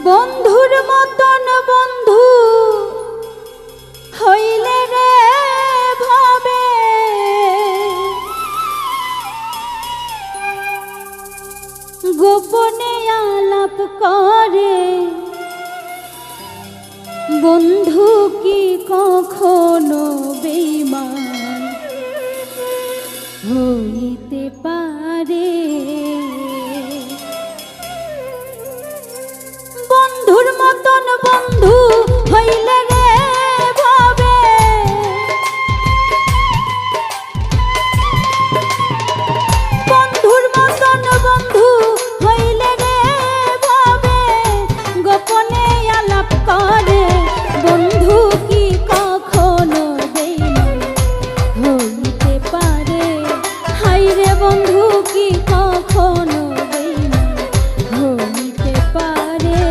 বন্ধুর মতন বন্ধু হইলে রে ভাবে গোপনে আলাপ করে বন্ধু কি কখনো বেঈমান হইতে পারে। বন্ধুর মতন বন্ধু হইলে রে ভাবে বন্ধুর মতন বন্ধু হইলে রে ভাবে গোপনে আলাপ করে বন্ধু কি কখনো বেঈমান হইতে পারে। হায়রে বন্ধু কি কখনো বেঈমান হইতে পারে।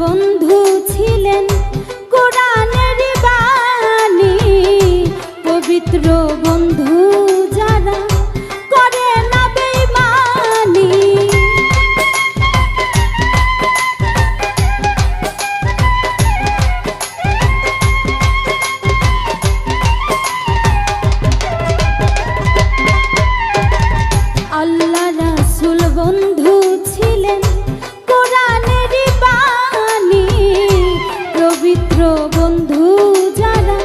বন্ধু ছিলেন কোরআনের বাণী পবিত্র বন্ধু যারা করে না বেঈমানি। আল্লাহ রাসূল বন্ধু ছিলেন কোরআনের বাণী পবিত্র বন্ধু যারা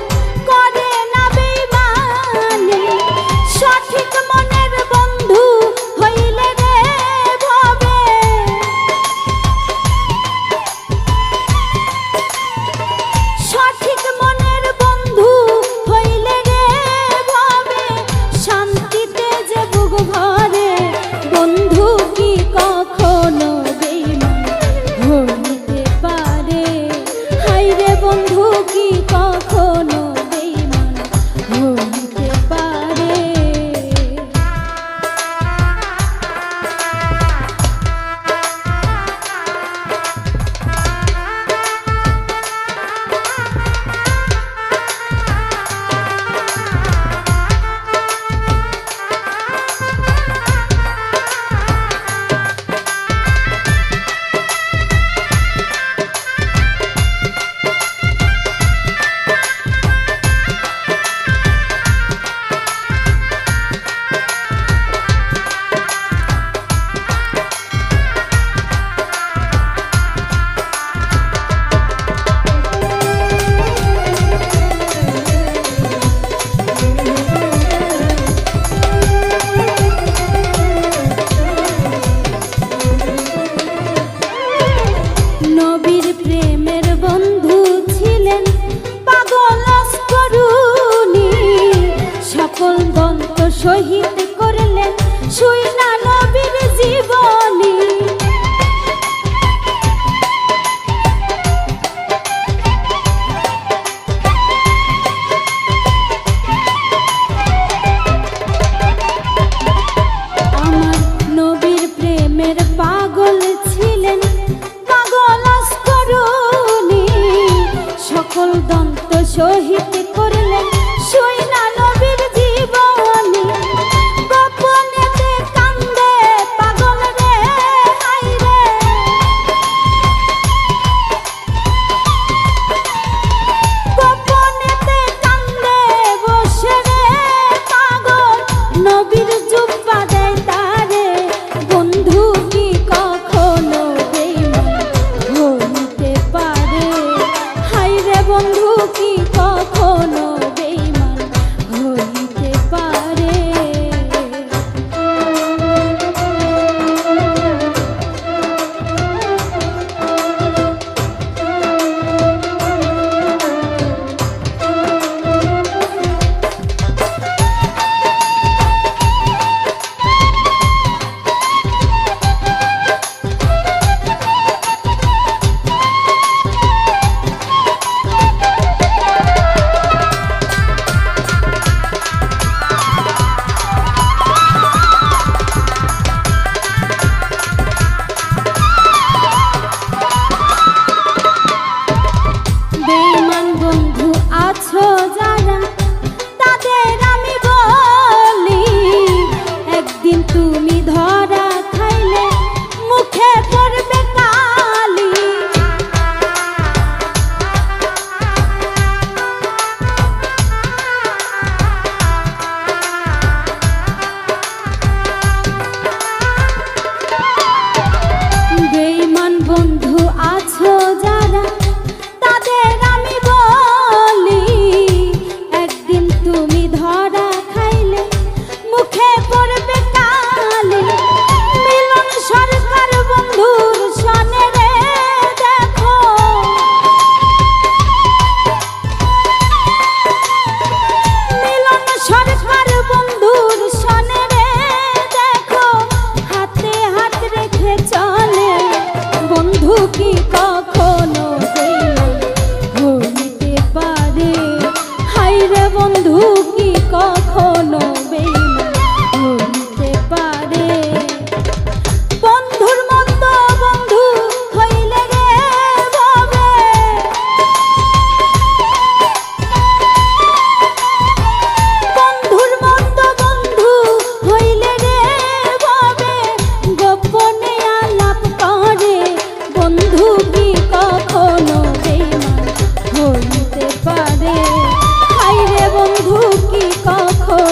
করে না বেঈমানি। সঠিক মনের বন্ধু হইলে রে ভাবে সঠিক মনের বন্ধু হইলে রে ভাবে শান্তিতে যে বুক ভরে বন্ধু কি কখনো বেঈমান হইতে পারে। হায়রে বন্ধু কি কখনো বেঈমান হইতে পারে। নবীর প্রেমের বন্ধু ছিলেন পাগল অস্করুনি সকল দন্ত শহীদ করলেন শুইনা নবীর জীবনী। আমার নবীর প্রেমের পাগল ছিলেন সকল দন্ত শহীদ করলেন শুইনা নবীর জীবনী। গোপনেতে কান্দে পাগল রে হায়রে গোপনেতে কান্দে বসে রে পাগল নবীর জুব্বা দেয় তারে বন্ধু কি কখনো বেঈমান হইতে পারে। হায়রে বন্ধু কি কখনো বেঈমান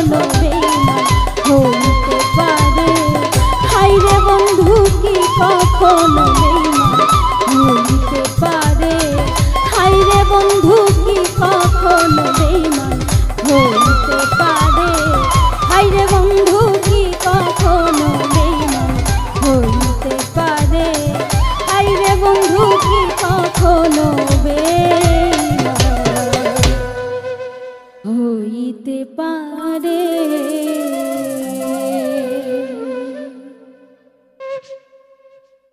কখনো বেঈমান হইতে পারে? হায়রে বন্ধু কি কখনো বেঈমান হইতে পারে? হায়রে বন্ধু কি কখনো